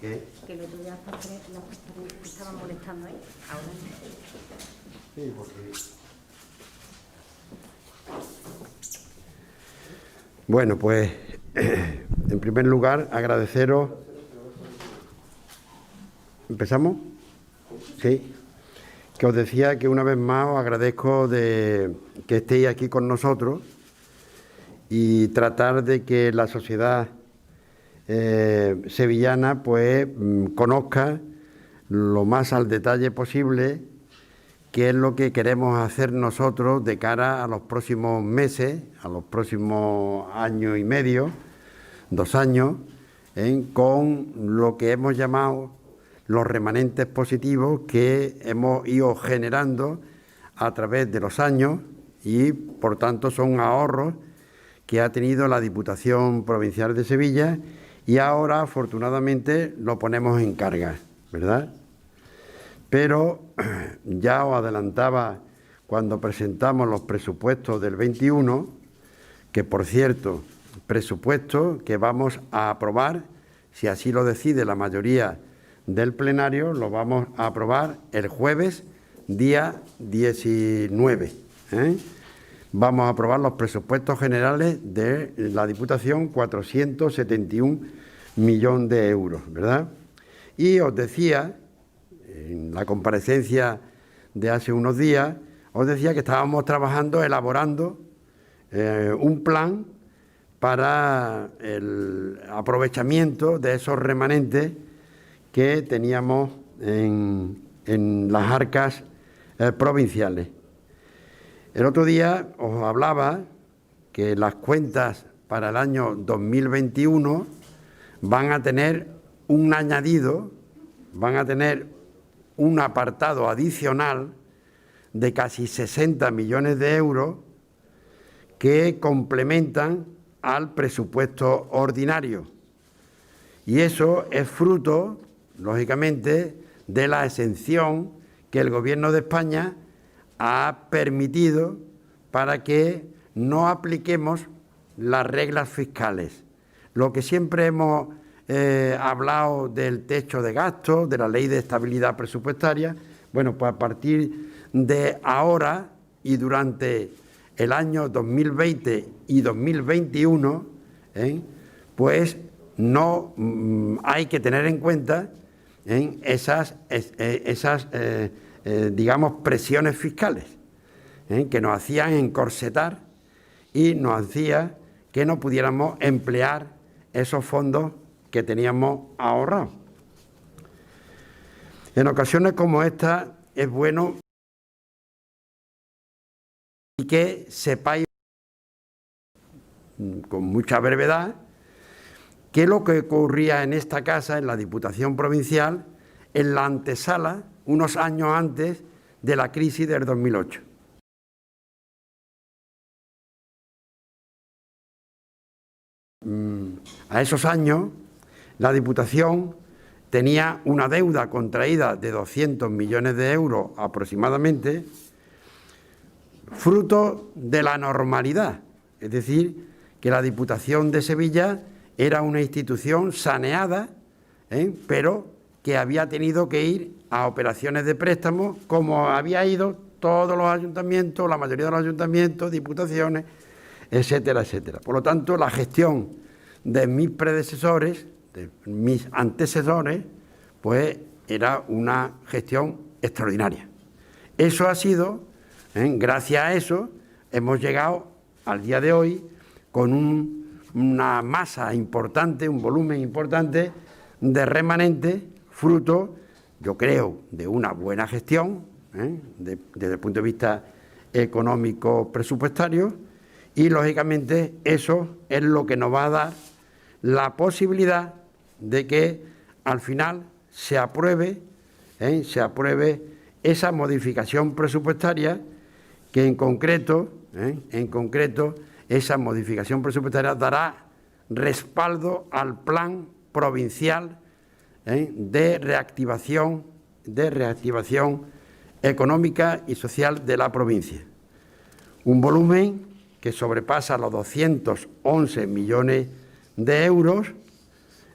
¿Qué? Que el otro día te estaban molestando ahí. Ahora no. Sí, porque... Bueno, pues, en primer lugar, agradeceros... ¿Empezamos? Sí. Que os decía que una vez más os agradezco de que estéis aquí con nosotros y tratar de que la sociedad sevillana pues conozca lo más al detalle posible qué es lo que queremos hacer nosotros de cara a los próximos meses, a los próximos año y medio, 2 años, con lo que hemos llamado los remanentes positivos que hemos ido generando a través de los años y, por tanto, son ahorros que ha tenido la Diputación Provincial de Sevilla y ahora, afortunadamente, lo ponemos en carga, ¿verdad? Pero ya os adelantaba cuando presentamos los presupuestos del 21, que, por cierto, presupuestos que vamos a aprobar, si así lo decide la mayoría del plenario, lo vamos a aprobar el jueves, día 19. Vamos a aprobar los presupuestos generales de la Diputación, 471 millones de euros, ¿verdad? Y os decía, en la comparecencia de hace unos días, os decía que estábamos trabajando, elaborando un plan para el aprovechamiento de esos remanentes que teníamos en las arcas provinciales. El otro día os hablaba que las cuentas para el año 2021 van a tener un añadido, van a tener un apartado adicional de casi 60 millones de euros que complementan al presupuesto ordinario. Y eso es fruto, lógicamente, de la exención que el Gobierno de España ha permitido para que no apliquemos las reglas fiscales. Lo que siempre hemos hablado del techo de gasto, de la ley de estabilidad presupuestaria, bueno, pues a partir de ahora y durante el año 2020 y 2021, pues no hay que tener en cuenta esas digamos, presiones fiscales que nos hacían encorsetar y nos hacía que no pudiéramos emplear esos fondos que teníamos ahorrados. En ocasiones como esta es bueno que sepáis con mucha brevedad qué es lo que ocurría en esta casa, en la Diputación Provincial, en la antesala, unos años antes de la crisis del 2008. A esos años, la Diputación tenía una deuda contraída de 200 millones de euros aproximadamente, fruto de la normalidad, es decir, que la Diputación de Sevilla era una institución saneada, pero que había tenido que ir a operaciones de préstamo como había ido todos los ayuntamientos, la mayoría de los ayuntamientos, diputaciones, etcétera, etcétera. Por lo tanto, la gestión de mis predecesores, de mis antecesores, pues era una gestión extraordinaria. Eso ha sido, gracias a eso, hemos llegado al día de hoy con una masa importante, un volumen importante de remanentes, fruto, yo creo, de una buena gestión, desde el punto de vista económico presupuestario, y lógicamente eso es lo que nos va a dar la posibilidad de que al final se apruebe esa modificación presupuestaria que en concreto esa modificación presupuestaria dará respaldo al plan provincial de reactivación económica y social de la provincia. Un volumen que sobrepasa los 211 millones de euros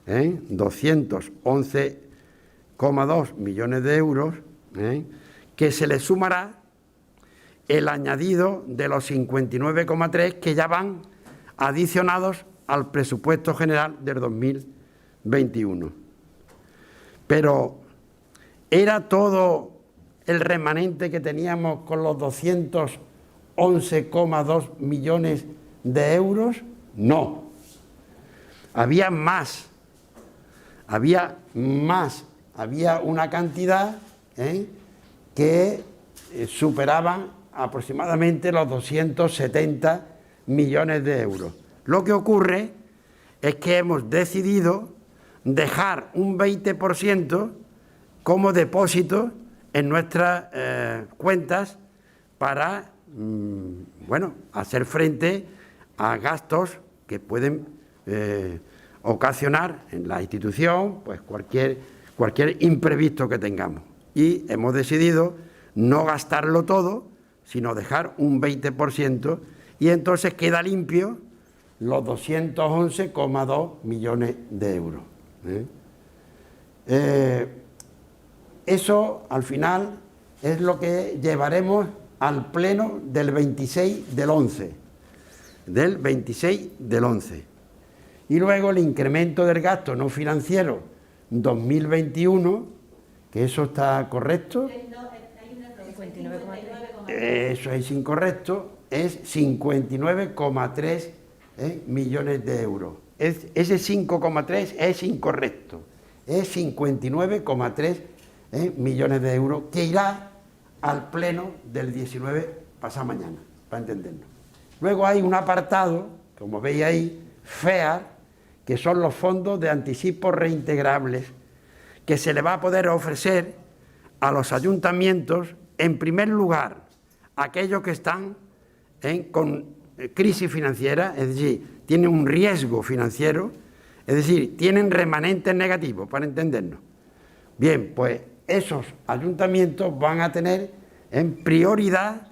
211,2 millones de euros, que se le sumará el añadido de los 59,3 que ya van adicionados al presupuesto general del 2021. Pero ¿era todo el remanente que teníamos con los 211,2 millones de euros? No. Había más. Había una cantidad que superaban aproximadamente los 270 millones de euros. Lo que ocurre es que hemos decidido dejar un 20% como depósito en nuestras cuentas para hacer frente a gastos que pueden ocasionar en la institución pues cualquier imprevisto que tengamos. Y hemos decidido no gastarlo todo, sino dejar un 20%, y entonces queda limpio los 211,2 millones de euros. Eso, al final, es lo que llevaremos al pleno del 26 del 11. Del 26 del 11. Y luego el incremento del gasto no financiero 2021, que eso está correcto. 59,3. Eso es incorrecto, es 59,3 millones de euros. Ese 5,3 es incorrecto, es 59,3 millones de euros que irá al pleno del 19 pasado mañana, para entendernos. Luego hay un apartado, como veis ahí, FEAR, que son los fondos de anticipos reintegrables, que se le va a poder ofrecer a los ayuntamientos, en primer lugar, aquellos que están con crisis financiera, es decir, tienen un riesgo financiero, es decir, tienen remanentes negativos, para entendernos. Bien, pues esos ayuntamientos van a tener en prioridad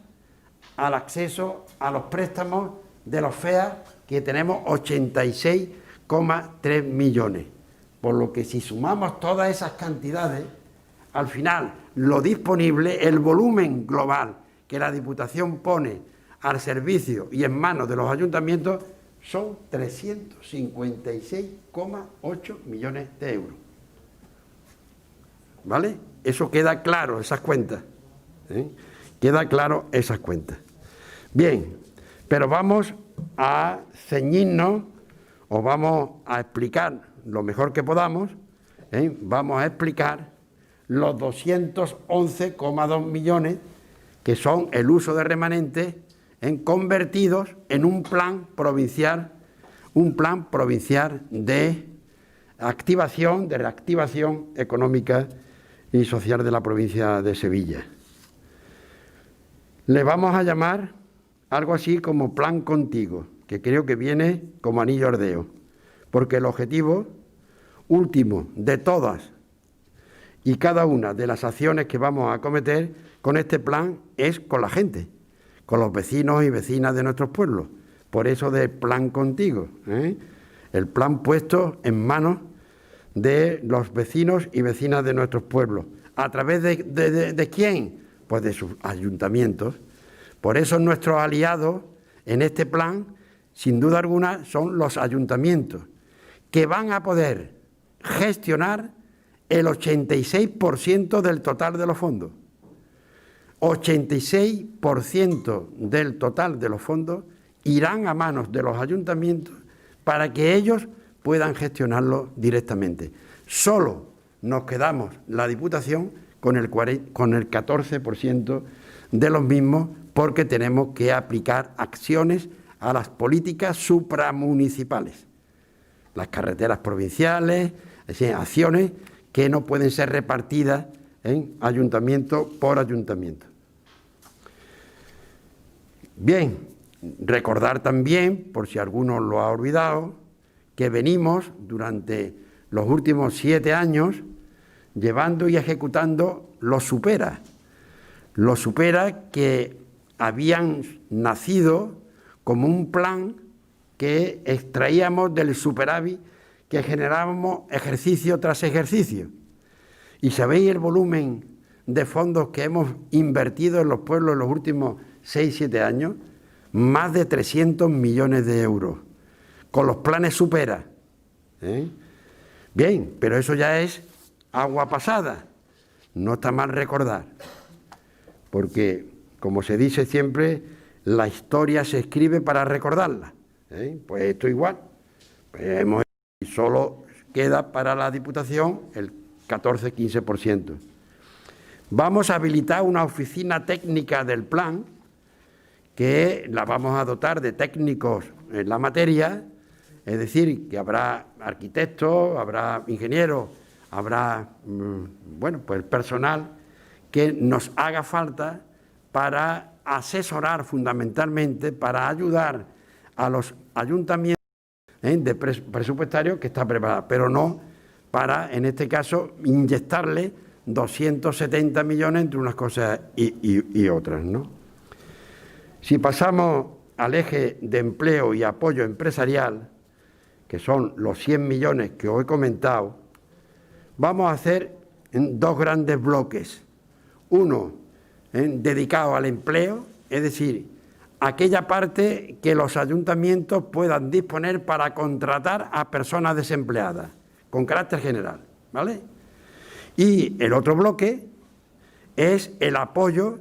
al acceso a los préstamos de los FEA, que tenemos 86,3 millones. Por lo que si sumamos todas esas cantidades, al final lo disponible, el volumen global que la Diputación pone al servicio y en manos de los ayuntamientos son 356,8 millones de euros. ¿Vale? Eso queda claro, esas cuentas. Queda claro esas cuentas. Bien, pero vamos a ceñirnos o vamos a explicar lo mejor que podamos, vamos a explicar los 211,2 millones que son el uso de remanentes convertidos en un plan provincial de activación, de reactivación económica y social de la provincia de Sevilla. Le vamos a llamar algo así como Plan Contigo, que creo que viene como anillo al dedo, porque el objetivo último de todas y cada una de las acciones que vamos a acometer con este plan es con la gente, con los vecinos y vecinas de nuestros pueblos. Por eso de Plan Contigo, el plan puesto en manos de los vecinos y vecinas de nuestros pueblos. ¿A través de quién? Pues de sus ayuntamientos. Por eso nuestros aliados en este plan, sin duda alguna, son los ayuntamientos, que van a poder gestionar el 86% del total de los fondos. 86% del total de los fondos irán a manos de los ayuntamientos para que ellos puedan gestionarlo directamente. Solo nos quedamos la Diputación con el 14% de los mismos, porque tenemos que aplicar acciones a las políticas supramunicipales, las carreteras provinciales, es decir, acciones que no pueden ser repartidas en ayuntamiento por ayuntamiento. Bien, recordar también, por si alguno lo ha olvidado, que venimos durante los últimos 7 años llevando y ejecutando los Supera que habían nacido como un plan que extraíamos del superávit que generábamos ejercicio tras ejercicio. Y sabéis el volumen de fondos que hemos invertido en los pueblos en los últimos 6-7 años, más de 300 millones de euros, con los planes Supera. Bien, pero eso ya es agua pasada, no está mal recordar, porque, como se dice siempre, la historia se escribe para recordarla. Pues esto igual, pues solo queda para la Diputación el 14-15%. Vamos a habilitar una oficina técnica del plan, que la vamos a dotar de técnicos en la materia, es decir, que habrá arquitectos, habrá ingenieros, habrá, bueno, pues personal que nos haga falta para asesorar fundamentalmente, para ayudar a los ayuntamientos de presupuestarios que está preparada, pero no para, en este caso, inyectarle 270 millones entre unas cosas y otras, ¿no? Si pasamos al eje de empleo y apoyo empresarial, que son los 100 millones que os he comentado, vamos a hacer dos grandes bloques. Uno dedicado al empleo, es decir, aquella parte que los ayuntamientos puedan disponer para contratar a personas desempleadas, con carácter general, ¿vale? Y el otro bloque es el apoyo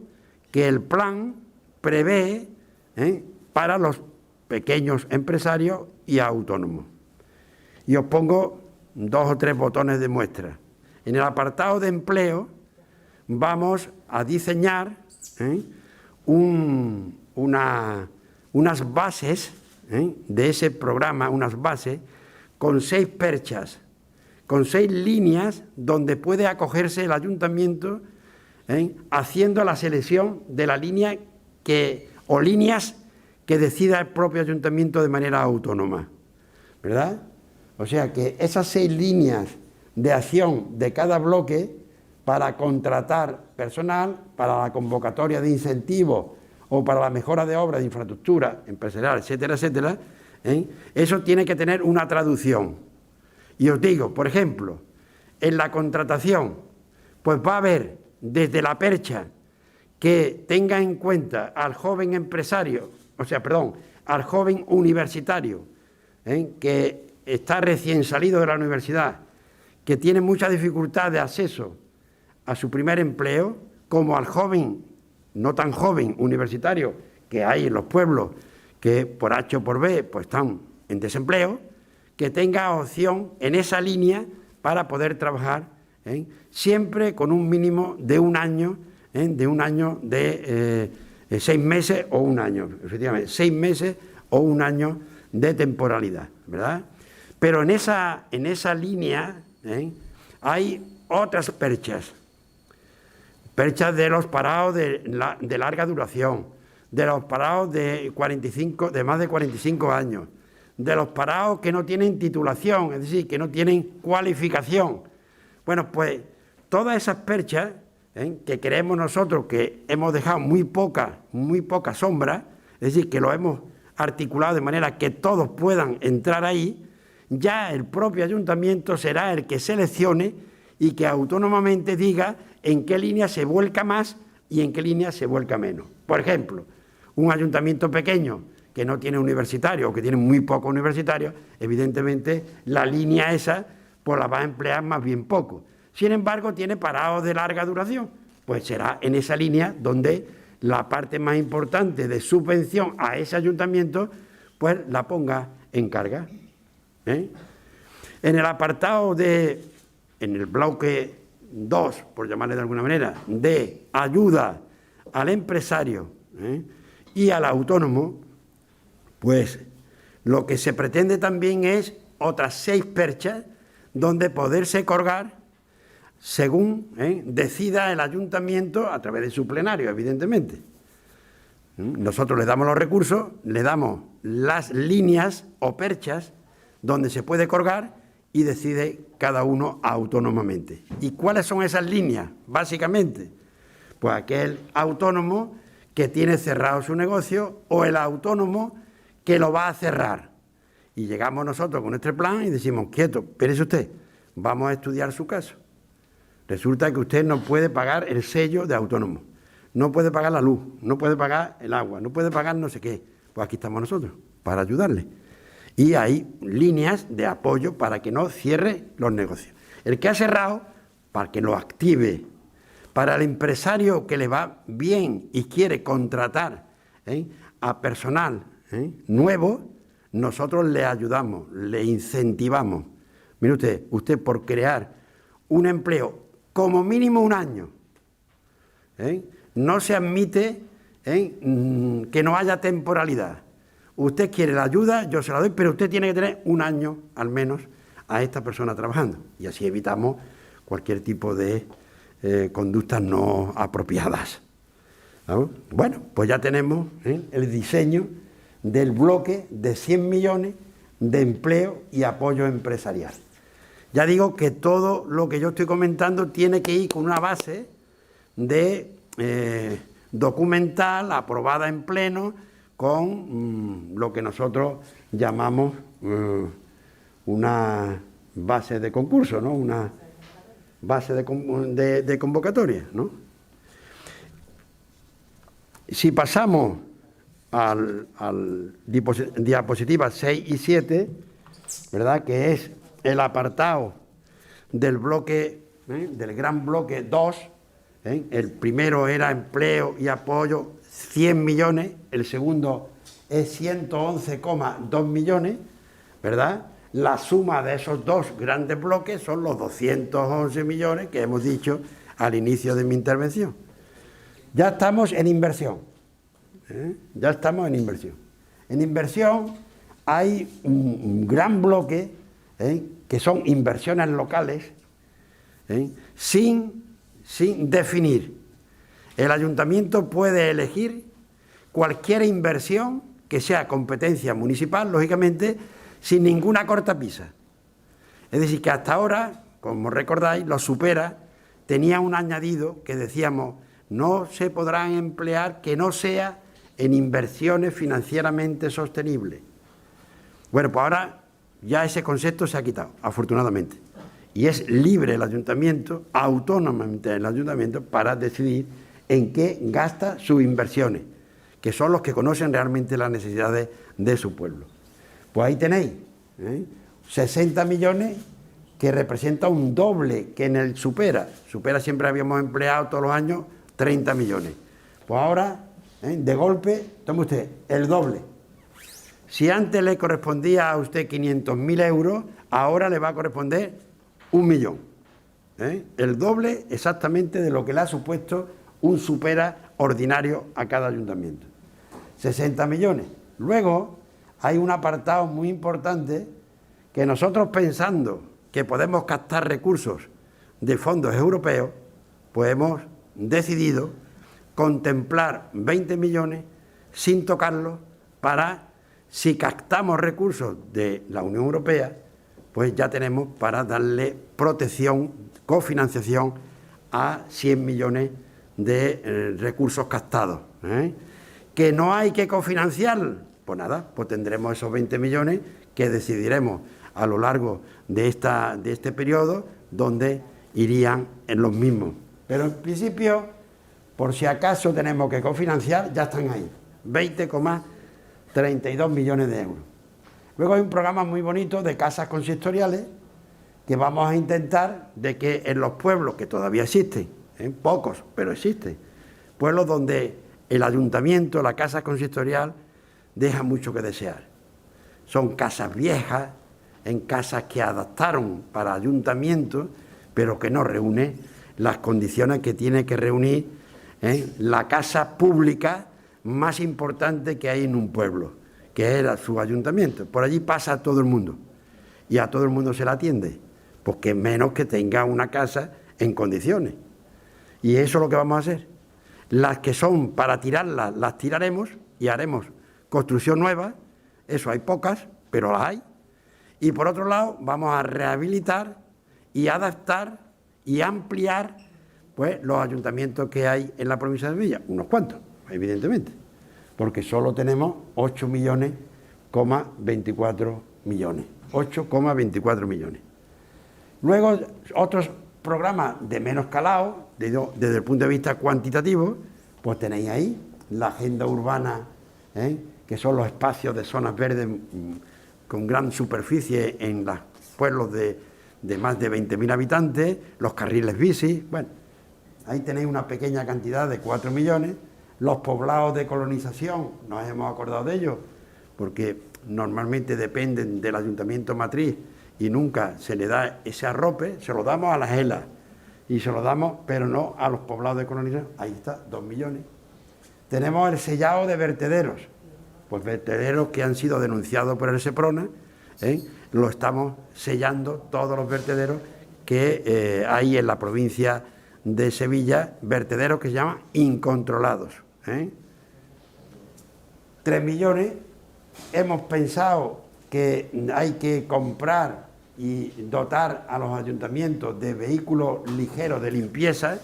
que el plan prevé para los pequeños empresarios y autónomos. Y os pongo 2 o 3 botones de muestra. En el apartado de empleo vamos a diseñar unas bases de ese programa, unas bases con 6 perchas, con 6 líneas donde puede acogerse el ayuntamiento haciendo la selección de la línea o líneas que decida el propio ayuntamiento de manera autónoma, ¿verdad? O sea que esas 6 líneas de acción de cada bloque para contratar personal, para la convocatoria de incentivos o para la mejora de obras de infraestructura empresarial, etcétera, etcétera, eso tiene que tener una traducción. Y os digo, por ejemplo, en la contratación, pues va a haber desde la percha que tenga en cuenta al joven empresario, al joven universitario, que está recién salido de la universidad, que tiene mucha dificultad de acceso a su primer empleo, como al joven, no tan joven, universitario, que hay en los pueblos, que por H o por B pues están en desempleo, que tenga opción en esa línea para poder trabajar, siempre con un mínimo de un año, de 6 meses o un año, efectivamente, 6 meses o un año de temporalidad, ¿verdad? Pero en esa línea hay otras perchas de los parados de larga duración, de los parados de más de 45 años, de los parados que no tienen titulación, es decir, que no tienen cualificación. Bueno, pues todas esas perchas que creemos nosotros que hemos dejado muy poca sombra, es decir, que lo hemos articulado de manera que todos puedan entrar ahí, ya el propio ayuntamiento será el que seleccione y que autónomamente diga en qué línea se vuelca más y en qué línea se vuelca menos. Por ejemplo, un ayuntamiento pequeño que no tiene universitarios o que tiene muy pocos universitarios, evidentemente la línea esa pues la va a emplear más bien poco. Sin embargo, tiene parados de larga duración, pues será en esa línea donde la parte más importante de subvención a ese ayuntamiento pues la ponga en carga. En el apartado en el bloque 2, por llamarle de alguna manera, de ayuda al empresario y al autónomo, pues lo que se pretende también es otras 6 perchas donde poderse colgar según decida el ayuntamiento a través de su plenario, evidentemente. Nosotros le damos los recursos, le damos las líneas o perchas donde se puede colgar y decide cada uno autónomamente. ¿Y cuáles son esas líneas? Básicamente, pues aquel autónomo que tiene cerrado su negocio o el autónomo que lo va a cerrar Y llegamos nosotros con nuestro plan y decimos, quieto, espérese usted, vamos a estudiar su caso. Resulta que usted no puede pagar el sello de autónomo, no puede pagar la luz, no puede pagar el agua, no puede pagar no sé qué. Pues aquí estamos nosotros, para ayudarle. Y hay líneas de apoyo para que no cierre los negocios. El que ha cerrado, para que lo active. Para el empresario que le va bien y quiere contratar a personal nuevo, nosotros le ayudamos, le incentivamos. Mire usted por crear un empleo como mínimo un año, no se admite que no haya temporalidad. Usted quiere la ayuda, yo se la doy, pero usted tiene que tener un año al menos a esta persona trabajando. Y así evitamos cualquier tipo de conductas no apropiadas. ¿Vamos? Bueno, pues ya tenemos el diseño del bloque de 100 millones de empleo y apoyo empresarial. Ya digo que todo lo que yo estoy comentando tiene que ir con una base de documental aprobada en pleno con lo que nosotros llamamos una base de concurso, ¿no? Una base de convocatoria, ¿no? Si pasamos al diapositiva 6 y 7, ¿verdad?, que es el apartado del bloque, del gran bloque 2, el primero era empleo y apoyo, 100 millones, el segundo es 111,2 millones, ¿verdad? La suma de esos dos grandes bloques son los 211 millones que hemos dicho al inicio de mi intervención. Ya estamos en inversión, ya estamos en inversión. En inversión hay un gran bloque que son inversiones locales sin definir. El ayuntamiento puede elegir cualquier inversión que sea competencia municipal, lógicamente, sin ninguna cortapisa. Es decir, que hasta ahora, como recordáis, los Supera tenía un añadido que decíamos no se podrán emplear que no sea en inversiones financieramente sostenibles. Bueno, pues ahora ya ese concepto se ha quitado, afortunadamente. Y es libre el ayuntamiento, autónomamente el ayuntamiento, para decidir en qué gasta sus inversiones, que son los que conocen realmente las necesidades de su pueblo. Pues ahí tenéis 60 millones que representa un doble que en el Supera. Supera siempre habíamos empleado todos los años 30 millones. Pues ahora, de golpe, tome usted el doble. Si antes le correspondía a usted 500.000 euros, ahora le va a corresponder 1 millón. El doble exactamente de lo que le ha supuesto un Supera ordinario a cada ayuntamiento. 60 millones. Luego hay un apartado muy importante que nosotros, pensando que podemos captar recursos de fondos europeos, pues hemos decidido contemplar 20 millones sin tocarlos para, si captamos recursos de la Unión Europea, pues ya tenemos para darle protección, cofinanciación a 100 millones de recursos captados. ¿Que no hay que cofinanciar? Pues nada, pues tendremos esos 20 millones que decidiremos a lo largo de este periodo, donde irían en los mismos. Pero en principio, por si acaso tenemos que cofinanciar, ya están ahí, 20,32 millones de euros. Luego hay un programa muy bonito de casas consistoriales que vamos a intentar de que en los pueblos que todavía existen, pocos, pero existen, pueblos donde el ayuntamiento, la casa consistorial, deja mucho que desear. Son casas viejas, en casas que adaptaron para ayuntamientos, pero que no reúne las condiciones que tiene que reunir la casa pública más importante que hay en un pueblo, que era su ayuntamiento. Por allí pasa todo el mundo y a todo el mundo se la atiende, porque menos que tenga una casa en condiciones. Y eso es lo que vamos a hacer. Las que son para tirarlas, las tiraremos y haremos construcción nueva. Eso hay pocas, pero las hay. Y por otro lado, vamos a rehabilitar y adaptar y ampliar pues los ayuntamientos que hay en la provincia de Sevilla, unos cuantos, evidentemente, porque solo tenemos 8,24 millones millones, 8,24 millones. Luego, otros programas de menos calado, desde el punto de vista cuantitativo, pues tenéis ahí la agenda urbana, que son los espacios de zonas verdes con gran superficie en los pueblos de más de 20.000 habitantes, los carriles bici, bueno, ahí tenéis una pequeña cantidad de 4 millones, los poblados de colonización, nos hemos acordado de ellos, porque normalmente dependen del ayuntamiento matriz y nunca se le da ese arrope, se lo damos a las ELA y se lo damos, pero no a los poblados de colonización, ahí está, 2 millones. Tenemos el sellado de vertederos, pues vertederos que han sido denunciados por el SEPRONA, lo estamos sellando todos los vertederos que hay en la provincia de Sevilla, vertederos que se llaman incontrolados. 3 millones, hemos pensado que hay que comprar y dotar a los ayuntamientos de vehículos ligeros de limpieza.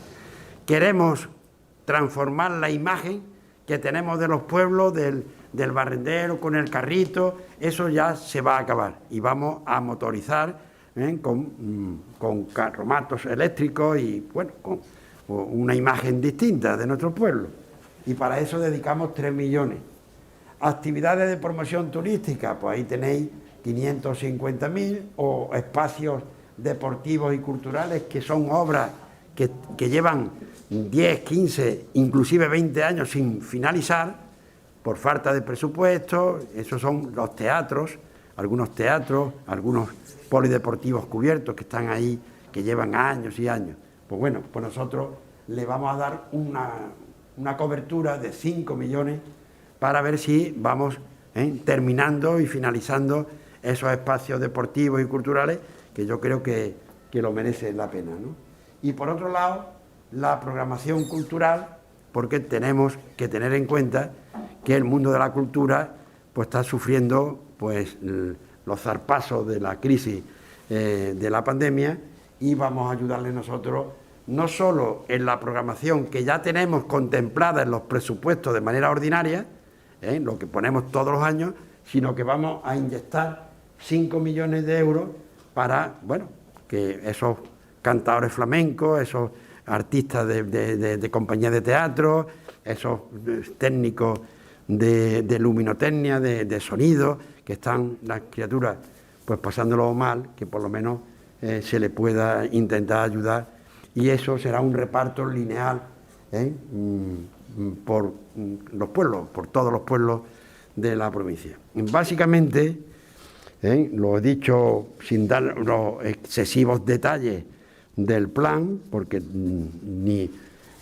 Queremos transformar la imagen que tenemos de los pueblos, del barrendero con el carrito, eso ya se va a acabar y vamos a motorizar con carromatos eléctricos y bueno, con una imagen distinta de nuestro pueblo. Y para eso dedicamos 3 millones. Actividades de promoción turística, pues ahí tenéis 550.000, o espacios deportivos y culturales que son obras que llevan 10, 15, inclusive 20 años sin finalizar por falta de presupuesto. Esos son los teatros, algunos polideportivos cubiertos que están ahí, que llevan años y años. Pues bueno, pues nosotros le vamos a dar una cobertura de 5 millones para ver si vamos terminando y finalizando esos espacios deportivos y culturales que yo creo que lo merecen la pena, ¿no? Y por otro lado, la programación cultural, porque tenemos que tener en cuenta que el mundo de la cultura pues está sufriendo pues los zarpazos de la crisis de la pandemia, y vamos a ayudarle nosotros no solo en la programación que ya tenemos contemplada en los presupuestos de manera ordinaria, lo que ponemos todos los años, sino que vamos a inyectar 5 millones de euros para, bueno, que esos cantadores flamencos, esos artistas de compañías de teatro, esos técnicos de luminotecnia, de sonido, que están las criaturas pues pasándolo mal, que por lo menos se le pueda intentar ayudar, y eso será un reparto lineal por los pueblos, por todos los pueblos de la provincia. Básicamente, lo he dicho sin dar los excesivos detalles del plan, porque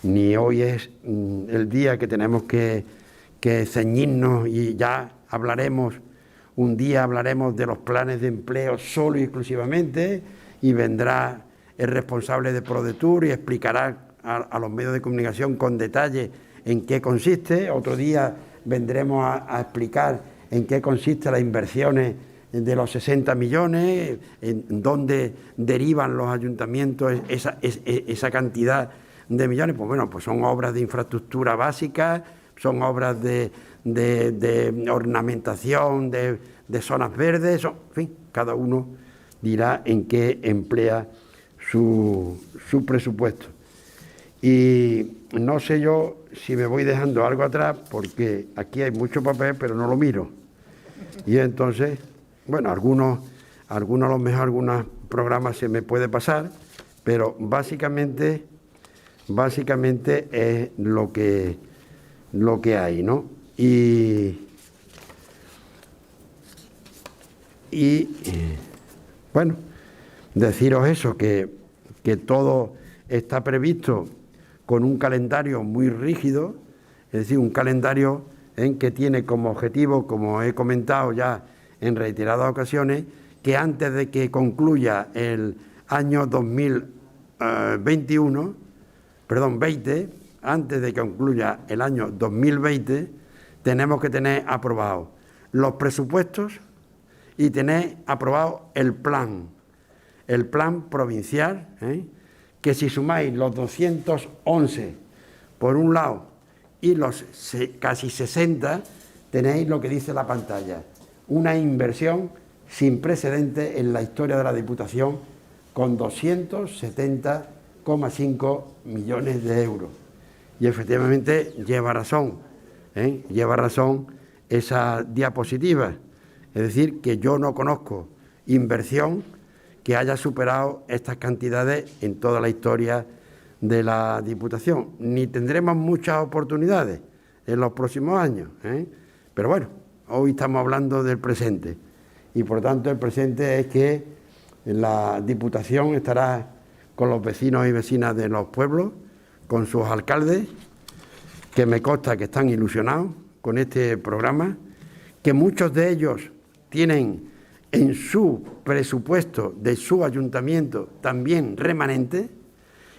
ni hoy es el día que tenemos que ceñirnos, y ya hablaremos, un día hablaremos de los planes de empleo solo y exclusivamente, y vendrá el responsable de ProDetour y explicará a los medios de comunicación con detalle en qué consiste. Otro día vendremos a explicar en qué consisten las inversiones de los 60 millones, en dónde derivan los ayuntamientos esa cantidad de millones. Pues bueno, pues son obras de infraestructura básica, son obras de ornamentación, de zonas verdes, en fin, cada uno dirá en qué emplea su presupuesto. Y no sé yo si me voy dejando algo atrás, porque aquí hay mucho papel, pero no lo miro. Y entonces, bueno, algunos a lo mejor algunos programas se me puede pasar, pero básicamente es lo que hay, ¿no? Y bueno, deciros eso, que todo está previsto con un calendario muy rígido, es decir, un calendario que tiene como objetivo, como he comentado ya en reiteradas ocasiones, que antes de que concluya el año 20, antes de que concluya el año 2020, tenemos que tener aprobados los presupuestos y tener aprobado el plan provincial, que si sumáis los 211 por un lado y los casi 60, tenéis lo que dice la pantalla, una inversión sin precedentes en la historia de la Diputación, con 270,5 millones de euros. Y efectivamente lleva razón esa diapositiva. Es decir, que yo no conozco inversión que haya superado estas cantidades en toda la historia de la Diputación. Ni tendremos muchas oportunidades en los próximos años, pero bueno, hoy estamos hablando del presente y por tanto el presente es que la Diputación estará con los vecinos y vecinas de los pueblos, con sus alcaldes, que me consta que están ilusionados con este programa, que muchos de ellos tienen en su presupuesto de su ayuntamiento también remanentes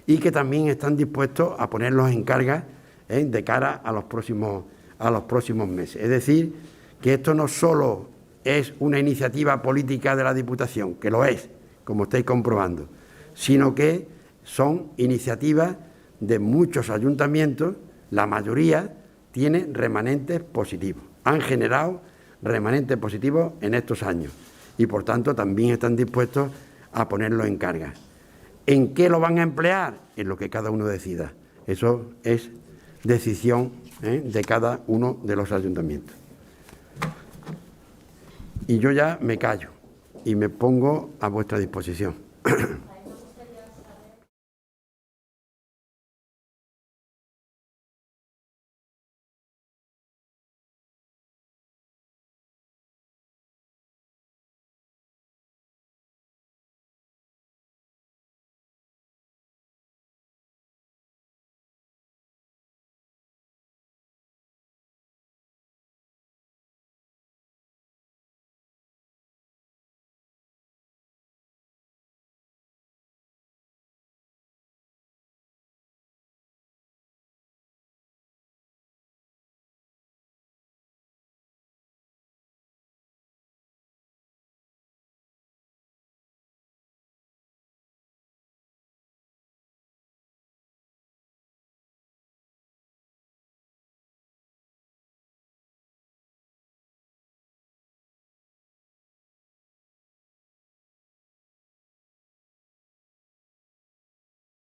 y que también están dispuestos a ponerlos en carga de cara a los próximos meses. Es decir, que esto no solo es una iniciativa política de la Diputación, que lo es, como estáis comprobando, sino que son iniciativas de muchos ayuntamientos. La mayoría tiene remanentes positivos, han generado remanentes positivos en estos años y por tanto también están dispuestos a ponerlo en carga. ¿En qué lo van a emplear? En lo que cada uno decida. Eso es decisión de cada uno de los ayuntamientos. Y yo ya me callo y me pongo a vuestra disposición.